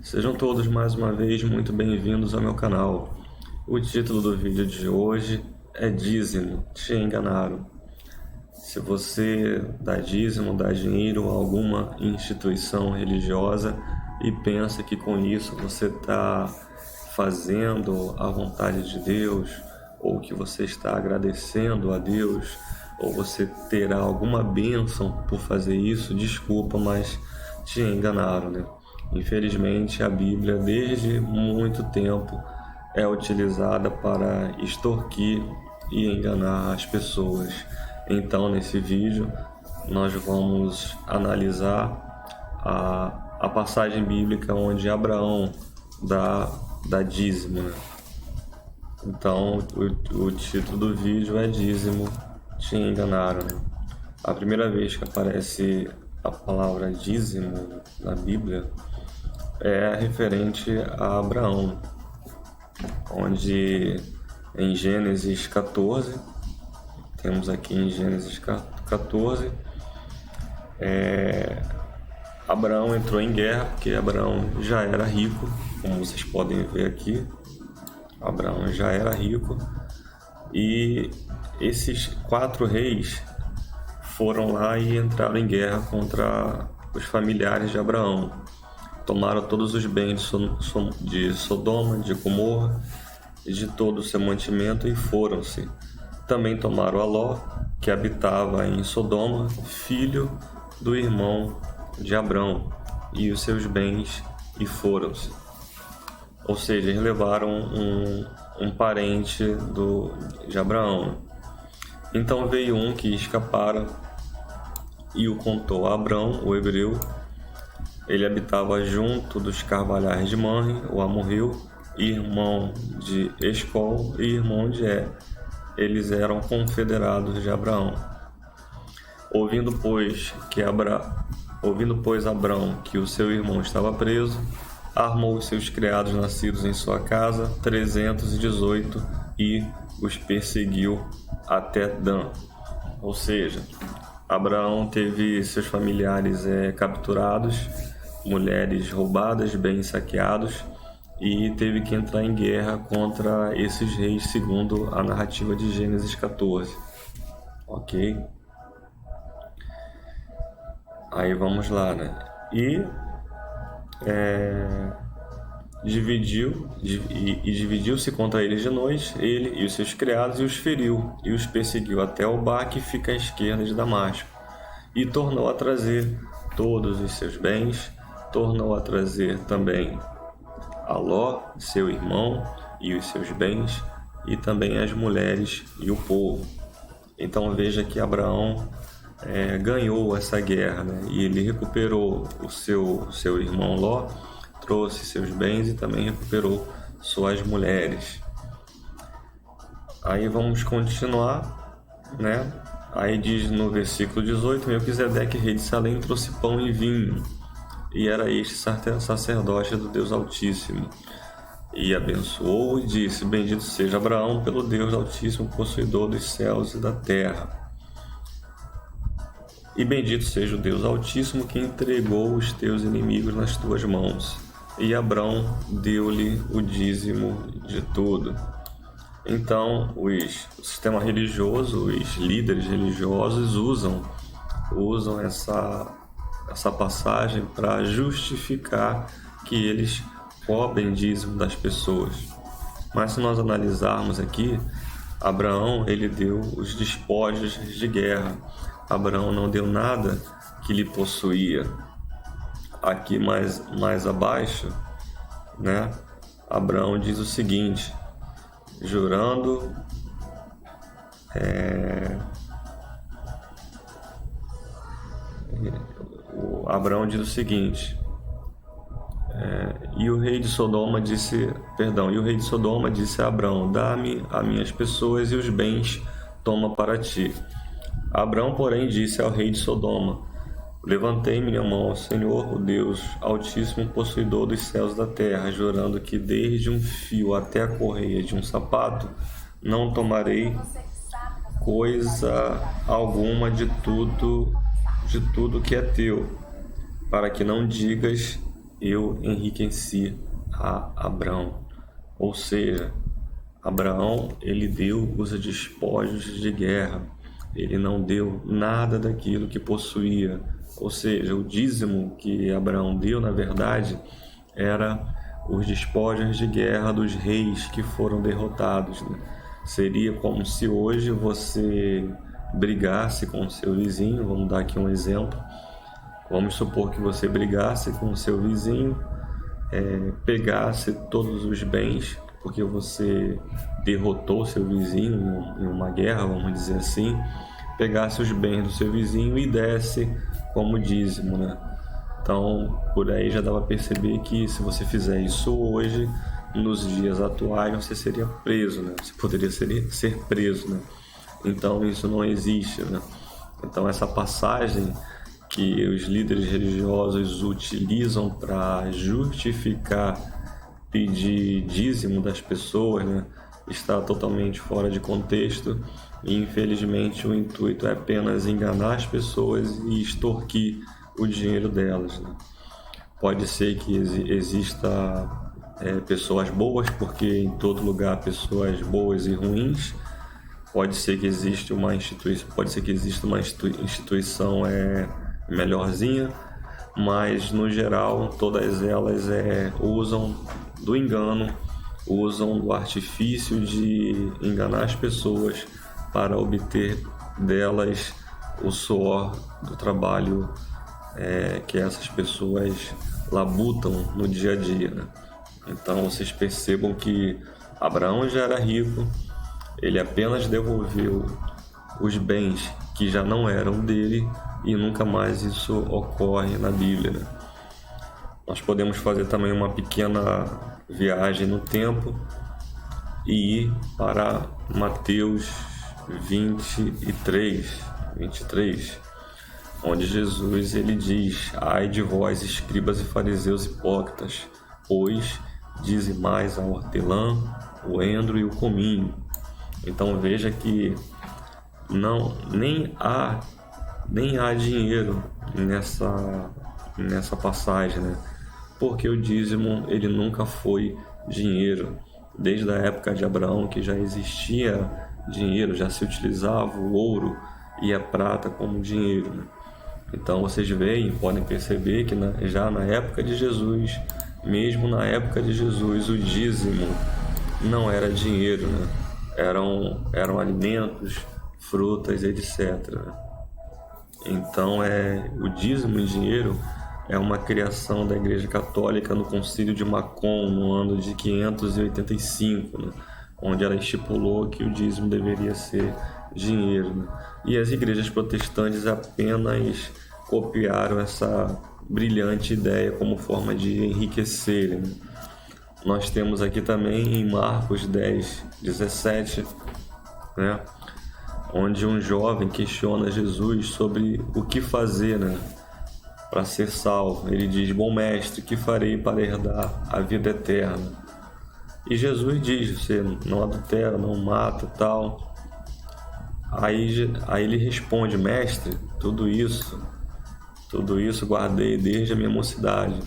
Sejam todos mais uma vez muito bem-vindos ao meu canal. O título do vídeo de hoje é Dízimo, te enganaram. Se você dá dízimo, dá dinheiro a alguma instituição religiosa e pensa que com isso você está fazendo a vontade de Deus, ou que você está agradecendo a Deus, ou você terá alguma bênção por fazer isso, desculpa, mas te enganaram, né? Infelizmente, a Bíblia, desde muito tempo, é utilizada para extorquir e enganar as pessoas. Então, nesse vídeo, nós vamos analisar a passagem bíblica onde Abraão dá dízimo, né? Então, o título do vídeo é Dízimo, te enganaram, né? A primeira vez que aparece a palavra dízimo na Bíblia é referente a Abraão, onde em Gênesis 14, temos aqui em Gênesis 14, Abraão entrou em guerra, porque Abraão já era rico, como vocês podem ver aqui, Abraão já era rico, e esses 4 reis foram lá e entraram em guerra contra os familiares de Abraão. Tomaram todos os bens de Sodoma, de Gomorra e de todo o seu mantimento e foram-se. Também tomaram a Ló, que habitava em Sodoma, filho do irmão de Abrão, e os seus bens e foram-se. Ou seja, eles levaram um parente de Abraão. Então veio um que escapara e o contou a Abrão, o hebreu. Ele habitava junto dos carvalhais de Manre, o amorreu, irmão de Escol e irmão de É. Eles eram confederados de Abraão. Ouvindo, pois, Abrão que o seu irmão estava preso, armou os seus criados nascidos em sua casa, 318, e os perseguiu até Dan. Ou seja, Abraão teve seus familiares capturados, mulheres roubadas, bens saqueados, e teve que entrar em guerra contra esses reis, segundo a narrativa de Gênesis 14. Ok? Aí vamos lá, né? E dividiu-se contra eles de noite, ele e os seus criados, e os feriu, e os perseguiu até o Bar, que fica à esquerda de Damasco, e tornou a trazer todos os seus bens, tornou a trazer também a Ló, seu irmão, e os seus bens, e também as mulheres e o povo. Então veja que Abraão ganhou essa guerra, né? E ele recuperou o seu irmão Ló, trouxe seus bens e também recuperou suas mulheres. Aí vamos continuar, né? Aí diz no versículo 18: Melquisedeque, rei de Salém, trouxe pão e vinho, e era este sacerdote do Deus Altíssimo. E abençoou e disse: Bendito seja Abraão pelo Deus Altíssimo, possuidor dos céus e da terra. E bendito seja o Deus Altíssimo, que entregou os teus inimigos nas tuas mãos. E Abrão deu-lhe o dízimo de tudo. Então, o sistema religioso, os líderes religiosos usam essa passagem para justificar que eles roubem dízimo das pessoas. Mas se nós analisarmos aqui, Abraão, ele deu os despojos de guerra. Abraão não deu nada que lhe possuía. Aqui mais abaixo, né, Abraão diz o seguinte, jurando, Abraão diz o seguinte, e o rei de Sodoma disse a Abraão: dá-me as minhas pessoas e os bens toma para ti. Abraão, porém, disse ao rei de Sodoma: levantei minha mão ao Senhor, o Deus Altíssimo, possuidor dos céus e da terra, jurando que desde um fio até a correia de um sapato não tomarei coisa alguma de tudo que é teu, para que não digas: eu enriqueci a Abraão. Ou seja, Abraão, ele deu os despojos de guerra, ele não deu nada daquilo que possuía. Ou seja, o dízimo que Abraão deu, na verdade, era os despojos de guerra dos reis que foram derrotados, né? Seria como se hoje você brigasse com o seu vizinho. Vamos dar aqui um exemplo. Vamos supor que você brigasse com o seu vizinho, pegasse todos os bens, porque você derrotou seu vizinho em uma guerra, vamos dizer assim, pegasse os bens do seu vizinho e desse como dízimo, né? Então, por aí já dá para perceber que se você fizer isso hoje, nos dias atuais, você seria preso, né? Você poderia ser preso, né? Então, isso não existe, né? Então, essa passagem que os líderes religiosos utilizam para justificar pedir dízimo das pessoas, né, está totalmente fora de contexto e, infelizmente, o intuito é apenas enganar as pessoas e extorquir o dinheiro delas, né? Pode ser que exista pessoas boas, porque em todo lugar há pessoas boas e ruins. Pode ser que exista uma instituição melhorzinha, mas no geral todas elas usam do engano, usam do artifício de enganar as pessoas para obter delas o suor do trabalho que essas pessoas labutam no dia a dia, né? Então vocês percebam que Abraão já era rico, ele apenas devolveu os bens que já não eram dele e nunca mais isso ocorre na Bíblia, né? Nós podemos fazer também uma pequena viagem no tempo e ir para Mateus 23, onde Jesus ele diz: ai de vós, escribas e fariseus hipócritas, pois dizimais a hortelã, o endro e o cominho. Então veja que nem há dinheiro nessa passagem, né? Porque o dízimo ele nunca foi dinheiro. Desde a época de Abraão, que já existia dinheiro, já se utilizava o ouro e a prata como dinheiro, né? Então vocês podem perceber que já na época de Jesus, mesmo na época de Jesus, o dízimo não era dinheiro, né? Eram alimentos, frutas, etc. Então o dízimo em dinheiro é uma criação da Igreja Católica no Concílio de Macon, no ano de 585, né? Onde ela estipulou que o dízimo deveria ser dinheiro, né? E as igrejas protestantes apenas copiaram essa brilhante ideia como forma de enriquecerem, né? Nós temos aqui também em Marcos 10:17, né, onde um jovem questiona Jesus sobre o que fazer, né, para ser salvo. Ele diz: bom mestre, que farei para herdar a vida eterna? E Jesus diz: você não adultera, não mata, tal. Aí ele responde: mestre, tudo isso guardei desde a minha mocidade.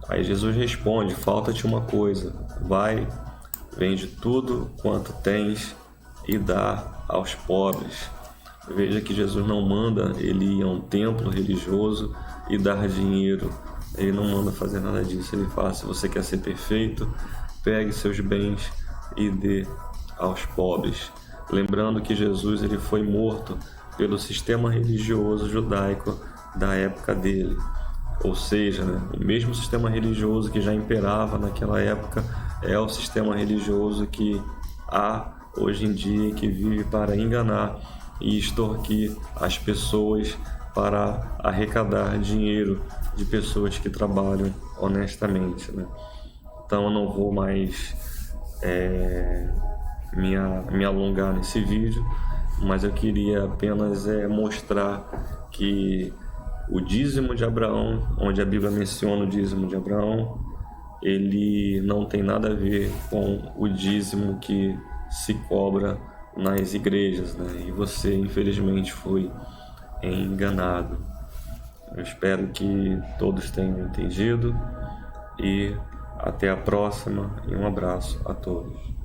Aí Jesus responde: falta-te uma coisa, vai, vende tudo quanto tens e dá aos pobres. Veja que Jesus não manda ele ir a um templo religioso e dar dinheiro. Ele não manda fazer nada disso. Ele fala: se você quer ser perfeito, pegue seus bens e dê aos pobres. Lembrando que Jesus ele foi morto pelo sistema religioso judaico da época dele. Ou seja, né, o mesmo sistema religioso que já imperava naquela época é o sistema religioso que há hoje em dia, que vive para enganar e extorquir as pessoas para arrecadar dinheiro de pessoas que trabalham honestamente, né? Então eu não vou mais me alongar nesse vídeo, mas eu queria apenas mostrar que o dízimo de Abraão, onde a Bíblia menciona o dízimo de Abraão, ele não tem nada a ver com o dízimo que se cobra nas igrejas, né? E você, infelizmente, foi enganado. Eu espero que todos tenham entendido e até a próxima e um abraço a todos.